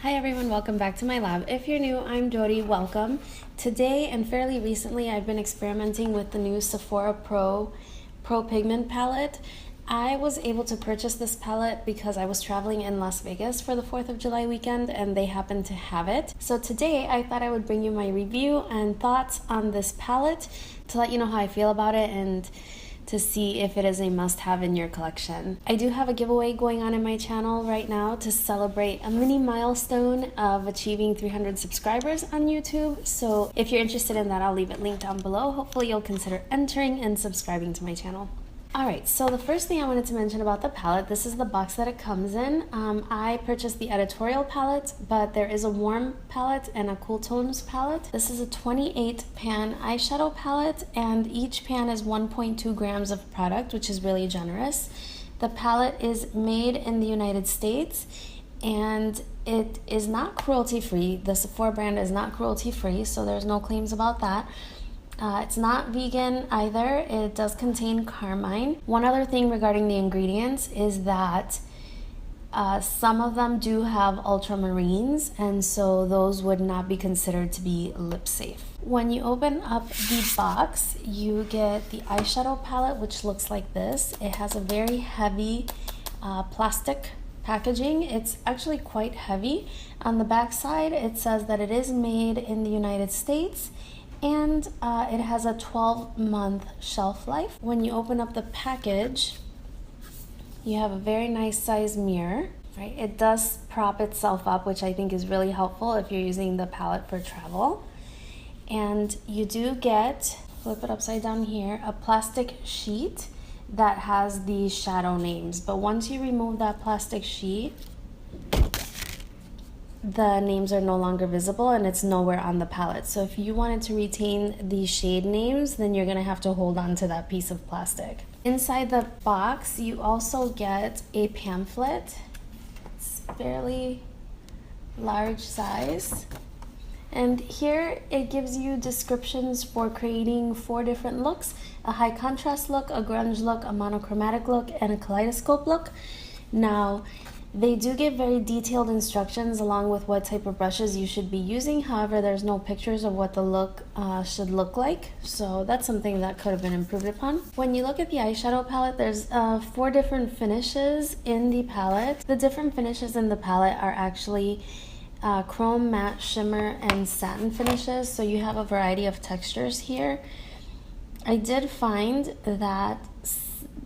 Hi everyone, welcome back to my lab. If you're new, I'm Yori, welcome. Today and fairly recently I've been experimenting with the new Sephora Pro Pigment palette. I was able to purchase this palette because I was traveling in Las Vegas for the 4th of July weekend and they happened to have it. So today I thought I would bring you my review and thoughts on this palette to let you know how I feel about it and to see if it is a must-have in your collection. I do have a giveaway going on in my channel right now to celebrate a mini milestone of achieving 300 subscribers on YouTube. So if you're interested in that, I'll leave it linked down below. Hopefully you'll consider entering and subscribing to my channel. Alright, so the first thing I wanted to mention about the palette, this is the box that it comes in. I purchased the Editorial palette, but there is a warm palette and a cool tones palette. This is a 28 pan eyeshadow palette, and each pan is 1.2 grams of product, which is really generous. The palette is made in the United States, and it is not cruelty-free. The Sephora brand is not cruelty-free, so there's no claims about that. It's not vegan either. It does contain carmine. One other thing regarding the ingredients is that some of them do have ultramarines, and so those would not be considered to be lip safe. When you open up the box, you get the eyeshadow palette, which looks like this. It has a very heavy plastic packaging. It's actually quite heavy. On the back side, it says that it is made in the United States, and it has a 12-month shelf life. When you open up the package, you have a very nice size mirror, right? It does prop itself up, which I think is really helpful if you're using the palette for travel. And you do get, flip it upside down here, a plastic sheet that has the shadow names. But once you remove that plastic sheet, the names are no longer visible and it's nowhere on the palette. So if you wanted to retain the shade names, then you're gonna have to hold on to that piece of plastic. Inside the box, you also get a pamphlet. It's fairly large size. And here it gives you descriptions for creating 4 different looks: a high contrast look, a grunge look, a monochromatic look, and a kaleidoscope look. Now, they do give very detailed instructions along with what type of brushes you should be using. However, there's no pictures of what the look should look like, so that's something that could have been improved upon. When you look at the eyeshadow palette, there's 4 different finishes in the palette. The different finishes in the palette are actually chrome, matte, shimmer, and satin finishes, so you have a variety of textures here. I did find that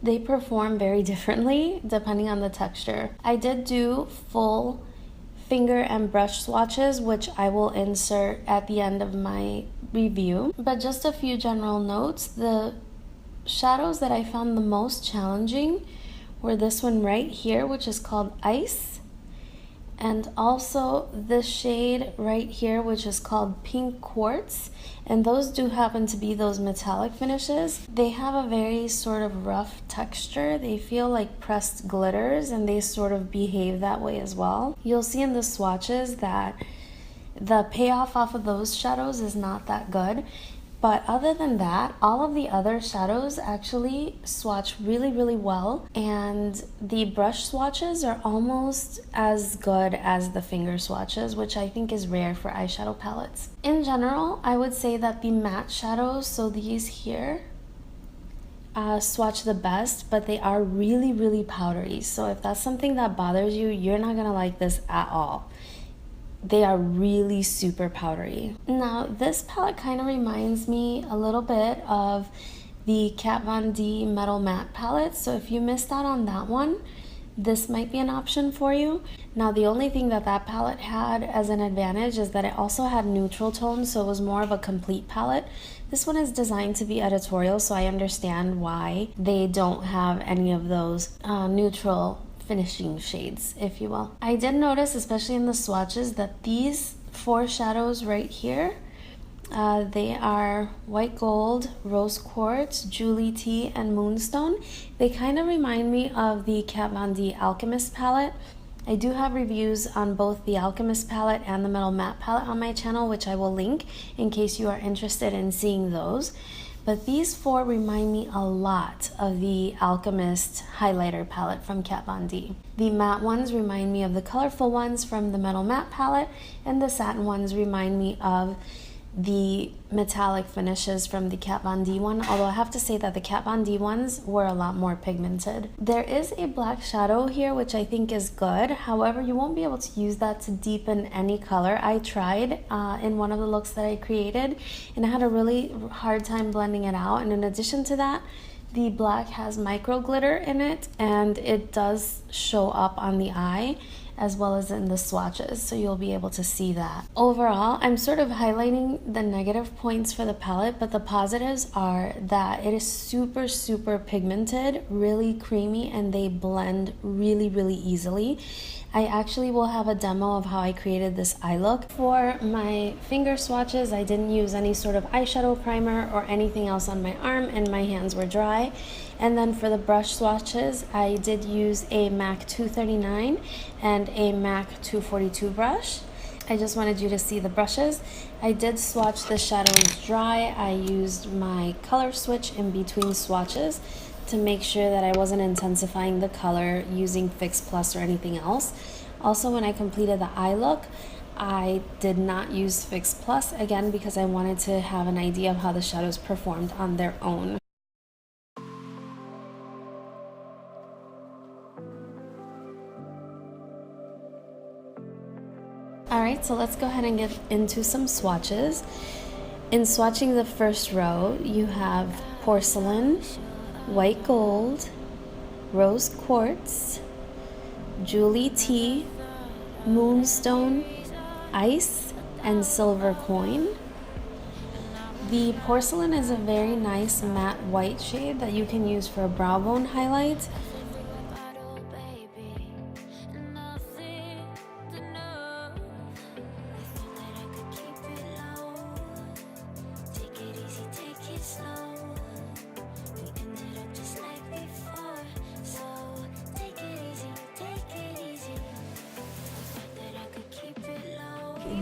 they perform very differently depending on the texture. I did do full finger and brush swatches, which I will insert at the end of my review. But just a few general notes. The shadows that I found the most challenging were this one right here, which is called Ice, and also this shade right here, which is called Pink Quartz. And those do happen to be those metallic finishes. They have a very sort of rough texture. They feel like pressed glitters, and they sort of behave that way as well. You'll see in the swatches that the payoff off of those shadows is not that good. But other than that, all of the other shadows actually swatch really, really well. And the brush swatches are almost as good as the finger swatches, which I think is rare for eyeshadow palettes. In general, I would say that the matte shadows, so these here, swatch the best, but they are really, really powdery. So if that's something that bothers you, you're not gonna like this at all. They are really super powdery. Now, this palette kind of reminds me a little bit of the Kat Von D Metal Matte palette. So if you missed out on that one, this might be an option for you. Now, the only thing that that palette had as an advantage is that it also had neutral tones, so it was more of a complete palette. This one is designed to be editorial, so I understand why they don't have any of those neutral finishing shades, if you will. I did notice, especially in the swatches, that these 4 shadows right here, they are White Gold, Rose Quartz, Julie Tea, and Moonstone. They kind of remind me of the Kat Von D Alchemist palette. I do have reviews on both the Alchemist palette and the Metal Matte palette on my channel, which I will link in case you are interested in seeing those. But these four remind me a lot of the Alchemist highlighter palette from Kat Von D. The matte ones remind me of the colorful ones from the Metal Matte palette, and the satin ones remind me of the metallic finishes from the Kat Von D one, although I have to say that the Kat Von D ones were a lot more pigmented. There is a black shadow here, which I think is good. However, you won't be able to use that to deepen any color. I tried in one of the looks that I created, and I had a really hard time blending it out. And in addition to that, the black has micro glitter in it, and it does show up on the eye as well as in the swatches, so you'll be able to see that. Overall, I'm sort of highlighting the negative points for the palette, but the positives are that it is super, super pigmented, really creamy, and they blend really, really easily. I actually will have a demo of how I created this eye look. For my finger swatches, I didn't use any sort of eyeshadow primer or anything else on my arm, and my hands were dry. And then for the brush swatches, I did use a MAC 239 and a MAC 242 brush. I just wanted you to see the brushes. I did swatch the shadows dry. I used my color switch in between swatches to make sure that I wasn't intensifying the color using Fix Plus or anything else. Also, when I completed the eye look, I did not use Fix Plus, again, because I wanted to have an idea of how the shadows performed on their own. Alright, so let's go ahead and get into some swatches. In swatching the first row, you have Porcelain, White Gold, Rose Quartz, Julie Tea, Moonstone, Ice, and Silver Coin. The Porcelain is a very nice matte white shade that you can use for a brow bone highlight.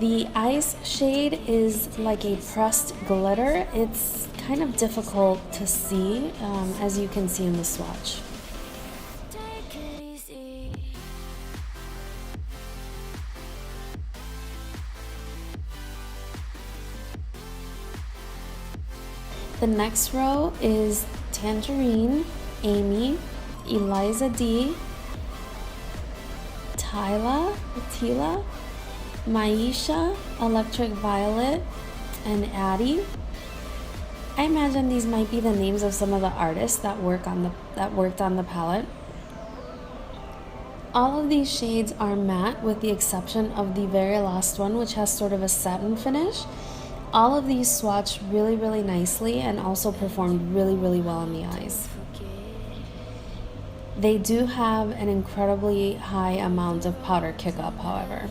The Ice shade is like a pressed glitter. It's kind of difficult to see, as you can see in the swatch. The next row is Tangerine, Amy, Eliza D, Tila, Maisha, Electric Violet, and Addie. I imagine these might be the names of some of the artists that worked on the palette. All of these shades are matte with the exception of the very last one, which has sort of a satin finish. All of these swatched really, really nicely and also performed really, really well on the eyes. They do have an incredibly high amount of powder kickup, however.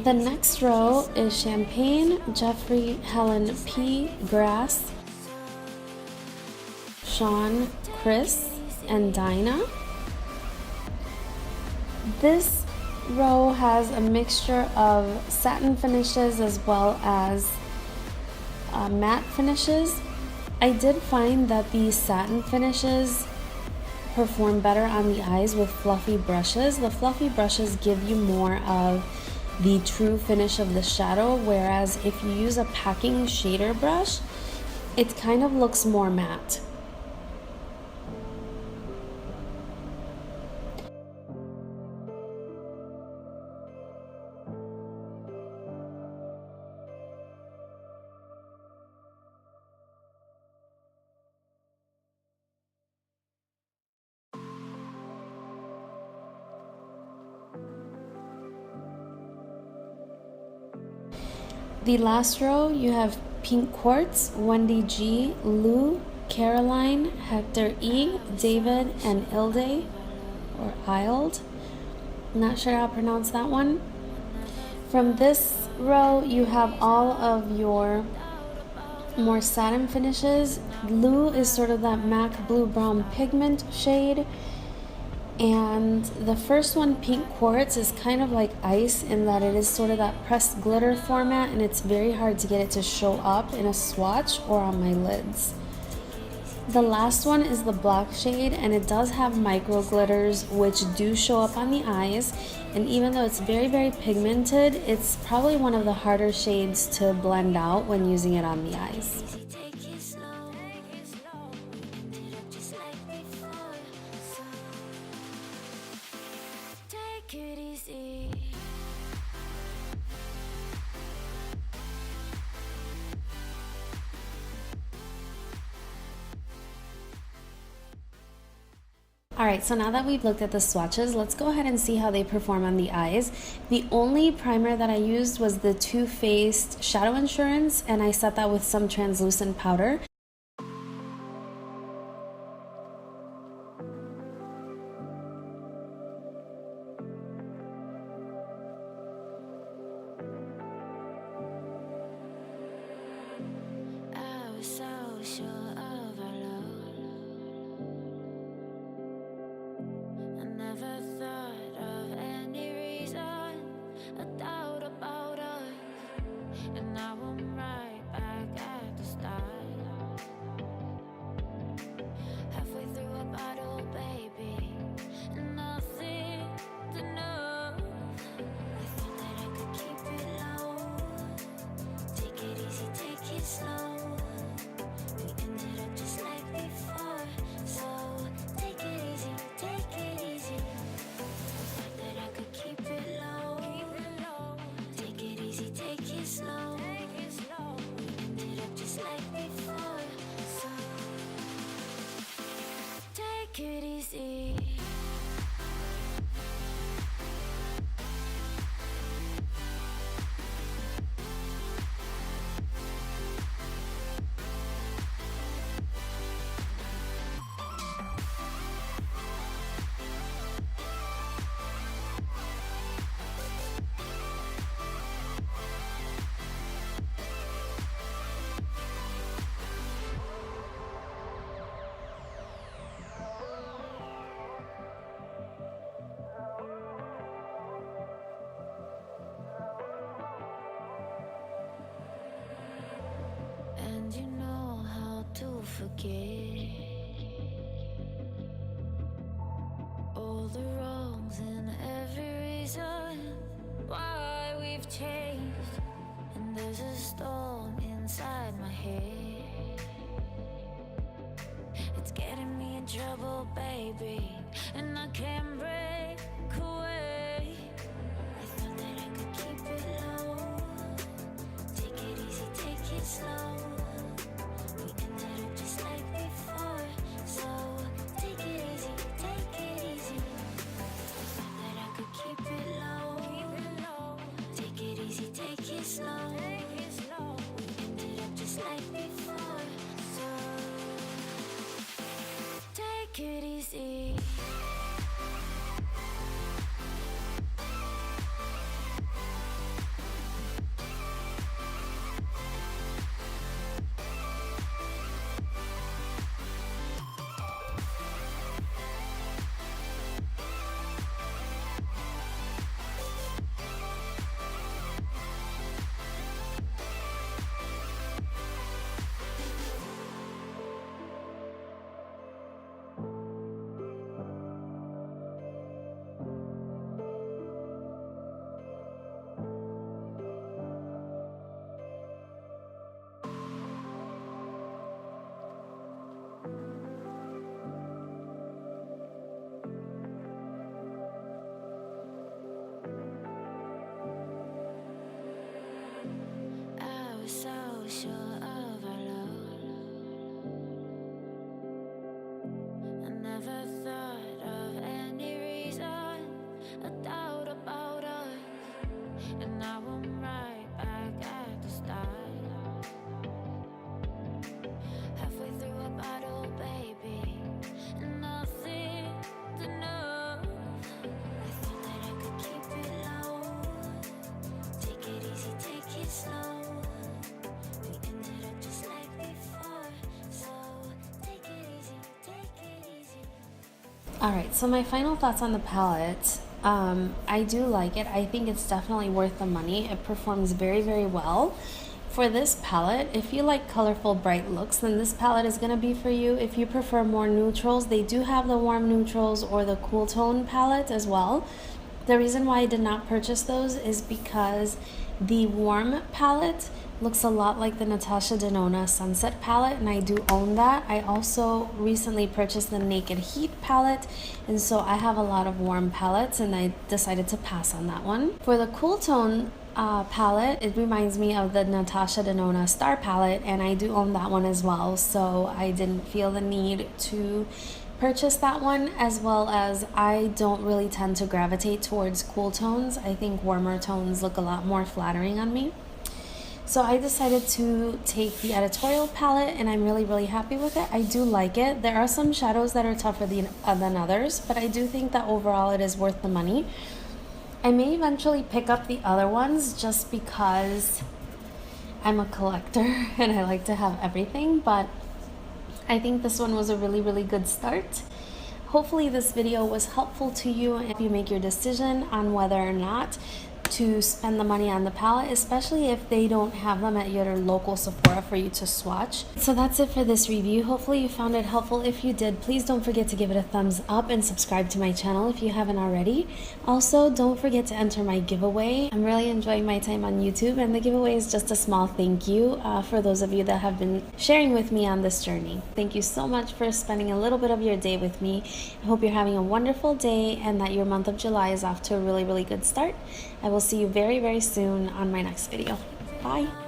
The next row is Champagne, Jeffree, Helen P, Grass, Sean, Chris, and Dinah. This row has a mixture of satin finishes as well as matte finishes. I did find that the satin finishes perform better on the eyes with fluffy brushes. The fluffy brushes give you more of the true finish of the shadow, whereas if you use a packing shader brush, it kind of looks more matte. The last row, you have Pink Quartz, Wendy G, Lou, Caroline, Hector E, David, and Ilde, or Ild. Not sure how to pronounce that one. From this row, you have all of your more satin finishes. Lou is sort of that MAC blue brown pigment shade. And the first one, Pink Quartz, is kind of like ice in that it is sort of that pressed glitter format, and it's very hard to get it to show up in a swatch or on my lids. The last one is the black shade, and it does have micro glitters which do show up on the eyes, and even though it's very, very pigmented, it's probably one of the harder shades to blend out when using it on the eyes. Alright, so now that we've looked at the swatches, let's go ahead and see how they perform on the eyes. The only primer that I used was the Too Faced Shadow Insurance, and I set that with some translucent powder. And you know how to forget all the wrongs and every reason why we've changed. And there's a storm inside my head, it's getting me in trouble, baby, and I can't break away. I thought that I could keep it low, take it easy, take it slow. We ended up just like before, so take it easy, take it easy. I thought that I could keep it low, take it easy, take it slow. We ended up just like before, so take it easy. Alright, so my final thoughts on the palette. I do like it. I think it's definitely worth the money. It performs very, very well. For this palette, if you like colorful, bright looks, then this palette is going to be for you. If you prefer more neutrals, they do have the warm neutrals or the cool tone palette as well. The reason why I did not purchase those is because the warm palette looks a lot like the Natasha Denona Sunset palette, and I do own that. I also recently purchased the Naked Heat palette, and so I have a lot of warm palettes, and I decided to pass on that one. For the cool tone palette, it reminds me of the Natasha Denona Star palette, and I do own that one as well, so I didn't feel the need to purchase that one, as well as I don't really tend to gravitate towards cool tones. I think warmer tones look a lot more flattering on me. So I decided to take the Editorial palette, and I'm really happy with it. I do like it. There are some shadows that are tougher than others, but I do think that overall it is worth the money. I may eventually pick up the other ones just because I'm a collector and I like to have everything, but I think this one was a really good start. Hopefully this video was helpful to you if you make your decision on whether or not to spend the money on the palette, especially if they don't have them at your local Sephora for you to swatch. So that's it for this review. Hopefully you found it helpful. If you did, please don't forget to give it a thumbs up and subscribe to my channel if you haven't already. Also, don't forget to enter my giveaway. I'm really enjoying my time on YouTube, and the giveaway is just a small thank you for those of you that have been sharing with me on this journey. Thank you so much for spending a little bit of your day with me. I hope you're having a wonderful day and that your month of July is off to a really good start. I will see you very soon on my next video. Bye.